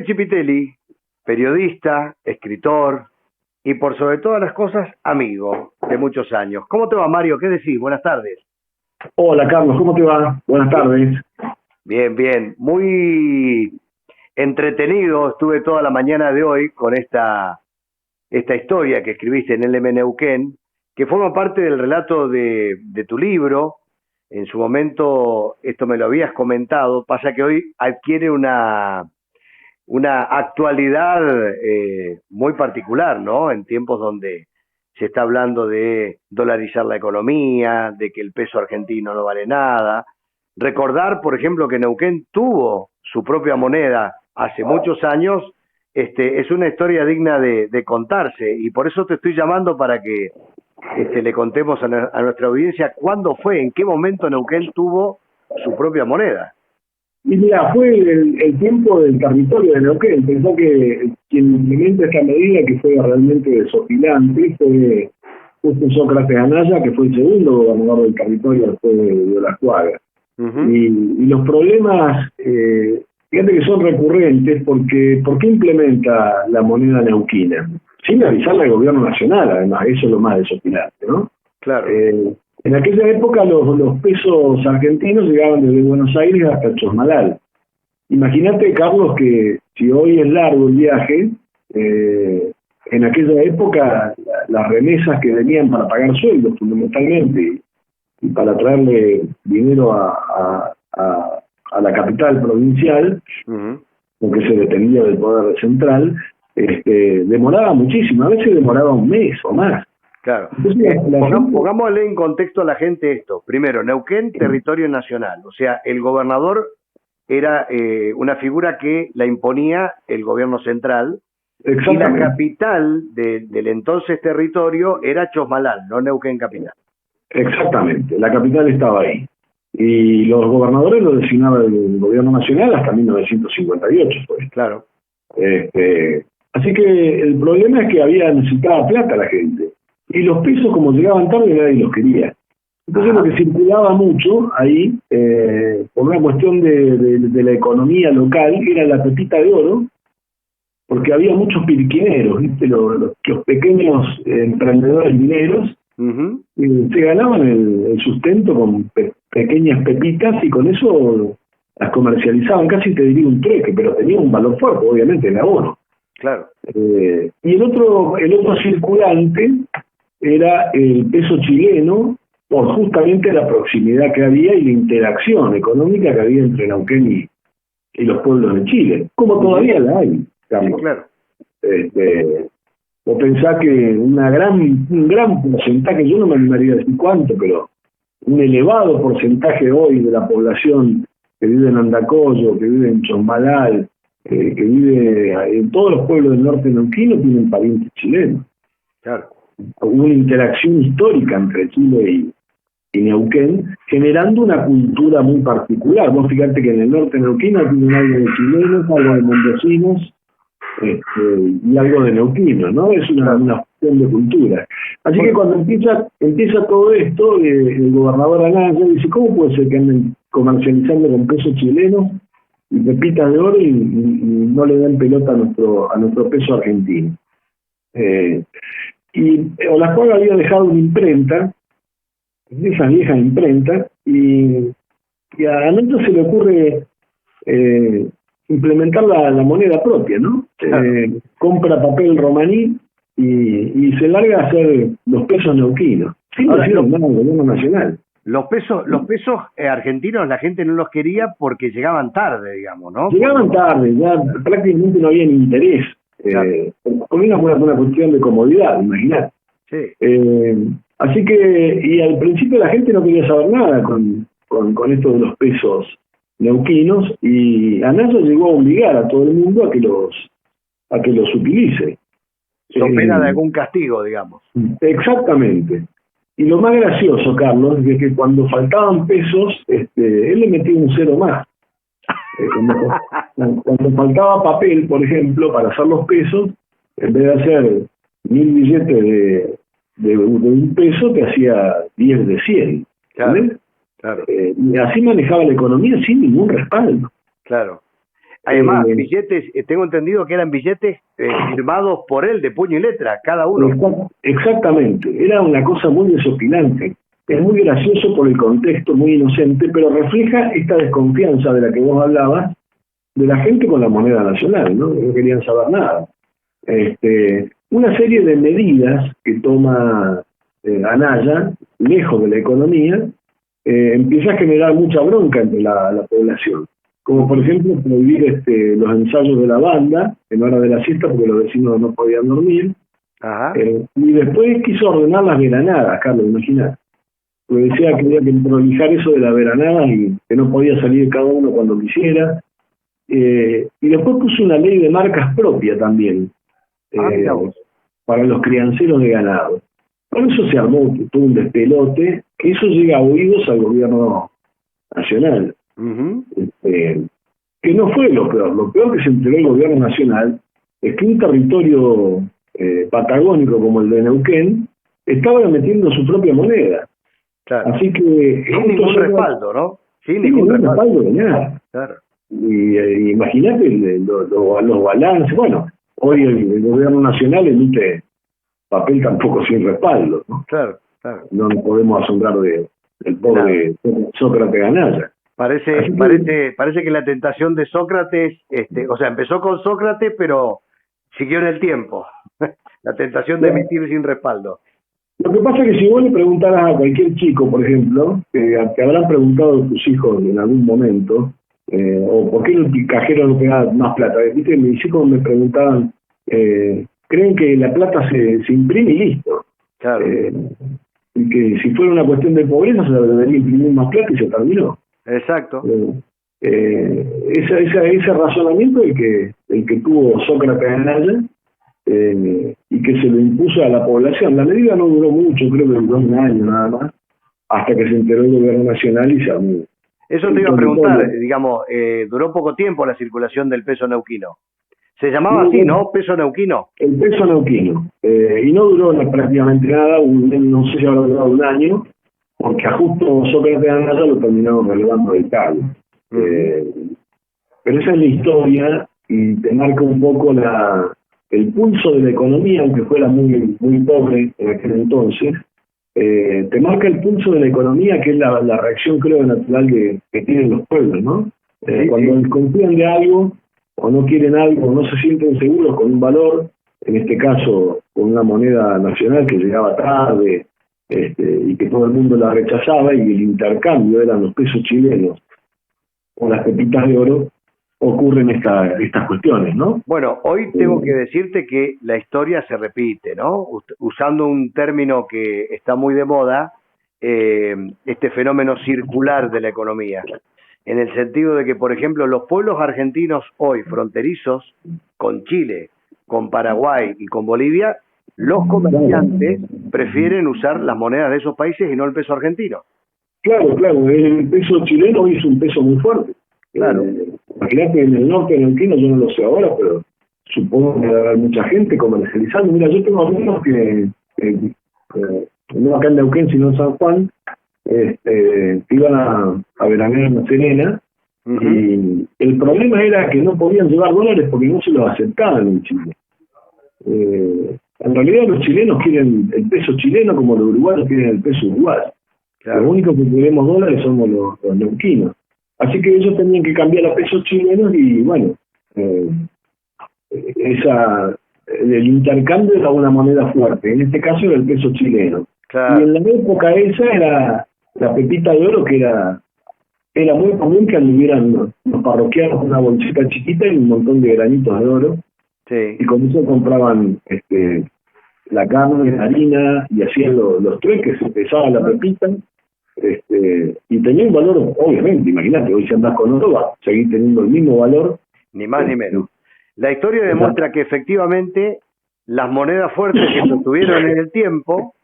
Chipitelli, periodista, escritor y por sobre todas las cosas, amigo de muchos años. ¿Cómo te va, Mario? ¿Qué decís? Buenas tardes. Hola Carlos, ¿cómo te va? Buenas tardes. Bien, bien. Muy entretenido estuve toda la mañana de hoy con esta historia que escribiste en LM Neuquén, que forma parte del relato de tu libro. En su momento esto me lo habías comentado, pasa que hoy adquiere una actualidad muy particular, ¿no? En tiempos donde se está hablando de dolarizar la economía, de que el peso argentino no vale nada. Recordar, por ejemplo, que Neuquén tuvo su propia moneda hace muchos años, es una historia digna de contarse, y por eso te estoy llamando para que le contemos a nuestra audiencia cuándo fue, en qué momento Neuquén tuvo su propia moneda. Y mira, fue el tiempo del territorio de Neuquén. Pensó que quien implementa esta medida, que fue realmente desopilante, fue justo Sócrates Anaya, que fue el segundo gobernador del territorio después de Olajuaga. Y los problemas, fíjate que son recurrentes, porque ¿por qué implementa la moneda neuquina? Sin avisarle al gobierno nacional, además, eso es lo más desopilante, ¿no? Claro. En aquella época los pesos argentinos llegaban desde Buenos Aires hasta Chosmalal. Imagínate, Carlos, que si hoy es largo el viaje, en aquella época las remesas que venían para pagar sueldos fundamentalmente y para traerle dinero a la capital provincial, porque se dependía del poder central, demoraba muchísimo, a veces demoraba un mes o más. Claro. Entonces, pongámosle en contexto a la gente esto. Primero, Neuquén, territorio nacional. O sea, el gobernador era una figura que la imponía el gobierno central. Y la capital del entonces territorio era Chosmalal, no Neuquén capital. Exactamente, la capital estaba ahí. Y los gobernadores lo designaba el gobierno nacional hasta 1958. Pues. Claro. Así que el problema es que necesitaba plata la gente. Y los pesos, como llegaban tarde, nadie los quería. Entonces lo que circulaba mucho ahí, por una cuestión de la economía local, era la pepita de oro, porque había muchos piriquineros, ¿viste? Los pequeños emprendedores mineros, se ganaban el sustento con pequeñas pepitas y con eso las comercializaban, casi te diría un trueque, pero tenía un valor fuerte, obviamente, el oro. Claro. Y el otro circulante era el peso chileno, por justamente la proximidad que había y la interacción económica que había entre Neuquén y los pueblos de Chile, como todavía la hay, Carlos. Sí, claro. O pensá que un gran porcentaje, yo no me animaría a decir cuánto, pero un elevado porcentaje hoy de la población que vive en Andacollo, que vive en Chosmalal, que vive en todos los pueblos del norte neuquino, tienen parientes chilenos. Claro. Hubo una interacción histórica entre Chile y Neuquén, generando una cultura muy particular. Vos fíjate que en el norte neuquino tienen algo de chilenos, algo de mendocinos, y algo de neuquinos, ¿no? Es una cuestión de cultura. Así que cuando empieza todo esto, el gobernador Anaya dice, ¿cómo puede ser que anden comercializando con pesos chilenos y pepitas de oro y no le den pelota a nuestro peso argentino? Y Olajuaga había dejado una imprenta, esa vieja imprenta, y a Anaya se le ocurre implementar la moneda propia, ¿no? Compra papel romaní y se larga a hacer los pesos neuquinos, sin decir nada del gobierno nacional. Los pesos argentinos la gente no los quería porque llegaban tarde, digamos, ¿no? Llegaban tarde, ya prácticamente no había ni interés. Por una cuestión de comodidad, imagínate. Sí. Así que, y al principio la gente no quería saber nada con esto de los pesos neuquinos, y Anaya llegó a obligar a todo el mundo a que los utilice. So pena de algún castigo, digamos. Exactamente. Y lo más gracioso, Carlos, es que cuando faltaban pesos, él le metía un cero más. Cuando faltaba papel, por ejemplo, para hacer los pesos, en vez de hacer 1000 billetes de un peso, te hacía 10 de 100. Claro. Claro. Y así manejaba la economía sin ningún respaldo. Claro. Además, billetes, tengo entendido que eran billetes firmados por él, de puño y letra, cada uno. Exactamente, era una cosa muy desopilante. Es muy gracioso por el contexto, muy inocente, pero refleja esta desconfianza de la que vos hablabas, de la gente con la moneda nacional, ¿no? No querían saber nada. Una serie de medidas que toma Anaya, lejos de la economía, empieza a generar mucha bronca entre la población. Como por ejemplo prohibir los ensayos de la banda en hora de la siesta porque los vecinos no podían dormir. Ajá. Y después quiso ordenar las veranadas, Carlos, imaginás. Porque decía que había que prolijar eso de las veranadas y que no podía salir cada uno cuando quisiera. Y después puso una ley de marcas propia también, para los crianceros de ganado. Por eso se armó todo un despelote, que eso llega a oídos al gobierno nacional. Que no fue lo peor que se enteró el gobierno nacional es que un territorio patagónico como el de Neuquén estaba metiendo su propia moneda. Claro. Así que sin ningún respaldo, ¿no? Sin ningún respaldo de nada. Claro. Y imagínate los balances. Bueno, hoy el gobierno nacional emite papel tampoco sin respaldo, ¿no? Claro, claro. No nos podemos asombrar del pobre Sócrates Anaya. Parece que la tentación de Sócrates, o sea, empezó con Sócrates, pero siguió en el tiempo. La tentación de emitir sin respaldo. Lo que pasa es que si vos le preguntaras a cualquier chico, por ejemplo, te habrán preguntado a tus hijos en algún momento, o por qué el cajero no te da más plata. ¿Viste? Mis hijos me preguntaban, creen que la plata se imprime y listo. Claro. Y que si fuera una cuestión de pobreza se debería imprimir más plata y se terminó. Exacto. Ese razonamiento el que tuvo Sócrates Anaya, y que se lo impuso a la población. La medida no duró mucho, creo que duró un año nada más, hasta que se enteró el gobierno nacional y se armó. Eso te iba a preguntar, digamos, duró poco tiempo la circulación del peso neuquino. Se llamaba así, ¿no? Peso neuquino. El peso neuquino. Y no duró prácticamente nada, no sé si habrá durado un año, porque a justo Sócrates Anaya lo terminaron relevando del cable. Pero esa es la historia y te marca un poco el pulso de la economía, aunque fuera muy pobre en aquel entonces. Te marca el pulso de la economía, que es la reacción, creo, natural que tienen los pueblos, ¿no? Cuando desconfían de algo, o no quieren algo, o no se sienten seguros con un valor, en este caso con una moneda nacional que llegaba tarde, y que todo el mundo la rechazaba, y el intercambio eran los pesos chilenos o las pepitas de oro, ocurren estas cuestiones, ¿no? Bueno, hoy tengo que decirte que la historia se repite, ¿no? Usando un término que está muy de moda, este fenómeno circular de la economía, en el sentido de que, por ejemplo, los pueblos argentinos hoy fronterizos con Chile, con Paraguay y con Bolivia, los comerciantes prefieren usar las monedas de esos países y no el peso argentino. Claro, el peso chileno es un peso muy fuerte. Claro. Imagínate, en el norte neuquino, yo no lo sé ahora, pero supongo que habrá mucha gente comercializando. Mira, yo tengo amigos que no acá en Neuquén, sino en San Juan, que iban a veranear en La Serena, y el problema era que no podían llevar dólares porque no se los aceptaban en Chile. En realidad los chilenos quieren el peso chileno como los uruguayos quieren el peso uruguayo. Claro. Los únicos que queremos dólares somos los neuquinos. Así que ellos tenían que cambiar a pesos chilenos y bueno, el intercambio era una moneda fuerte, en este caso era el peso chileno. Claro. Y en la época esa era la pepita de oro, que era muy común que anduvieran los parroquianos con una bolsita chiquita y un montón de granitos de oro. Sí. Y con eso compraban la carne, la harina y hacían los trueques, se pesaba la pepita. Y tenía un valor, obviamente, imagínate, hoy si andás con oro va a seguir teniendo el mismo valor. Ni más ni menos. La historia demuestra que efectivamente las monedas fuertes que sostuvieron en el tiempo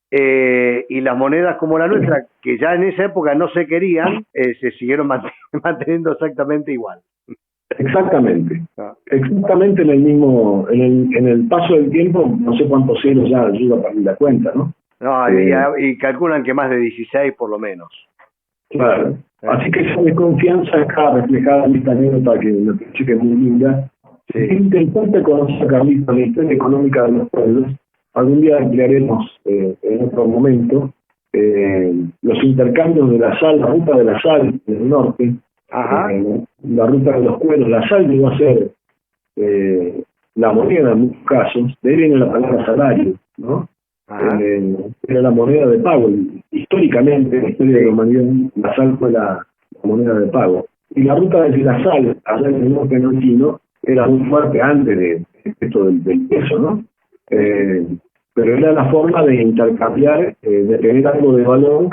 y las monedas como la nuestra, que ya en esa época no se querían, se siguieron manteniendo exactamente igual. Exactamente. Exactamente en el paso del tiempo, no sé cuántos ceros ya ayuda para la cuenta, ¿no? No, y calculan que más de 16 por lo menos. Claro. Así que esa desconfianza está reflejada en esta anécdota que me parece que es muy linda. Sí. Es interesante conocer, Carlito, la historia económica de los pueblos. Algún día emplearemos en otro momento los intercambios de la sal, la ruta de la sal en el norte, la ruta de los cueros. La sal llegó a ser la moneda en muchos casos, de ahí viene la palabra salario, ¿no? Era la moneda de pago. Históricamente, en la historia de la humanidad, la sal fue la moneda de pago. Y la ruta de la sal, allá en el norte argentino, era muy fuerte antes de esto del peso, ¿no? Pero era la forma de intercambiar, de tener algo de valor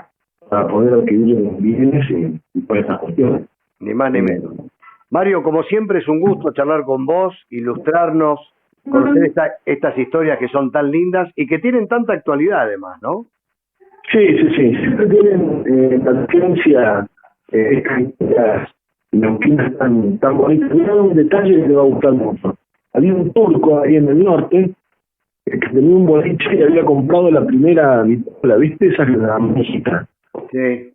para poder adquirir los bienes y por estas cuestiones. Ni más ni menos. Mario, como siempre es un gusto charlar con vos, ilustrarnos, conocer estas historias que son tan lindas y que tienen tanta actualidad además, ¿no? Sí. Siempre tienen la ciencia, estas historias neuquinas tan bonitas. Mira un detalle que te va a gustar mucho. Había un turco ahí en el norte que tenía un boliche y había comprado la primera vitola, ¿viste? Esa que la música. Sí.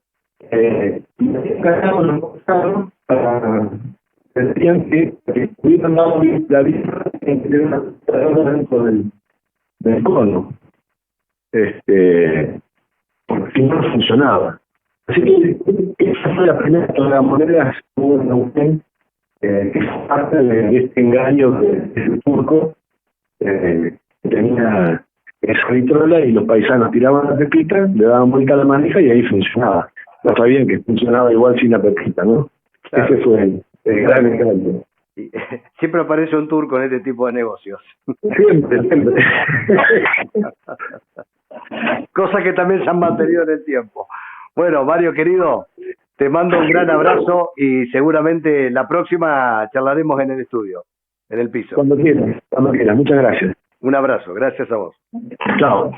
Y había cargado los costados para... Decían que hubieran dado la vista en que tener una computadora dentro del cono. Porque si no funcionaba. Así que esa fue la primera de las monedas que hubo en Neuquén, que es parte de este engaño del turco, que tenía esa vitrola y los paisanos tiraban la pepita, le daban vuelta a la manija y ahí funcionaba. No sabían que funcionaba igual sin la pepita, ¿no? Claro. Ese fue el gran engaño. Siempre aparece un turco en este tipo de negocios. Siempre. Cosas que también se han mantenido en el tiempo. Bueno, Mario querido, te mando un gran abrazo y seguramente la próxima charlaremos en el estudio, en el piso. Cuando quieras. Muchas gracias. Un abrazo, gracias a vos. Chao.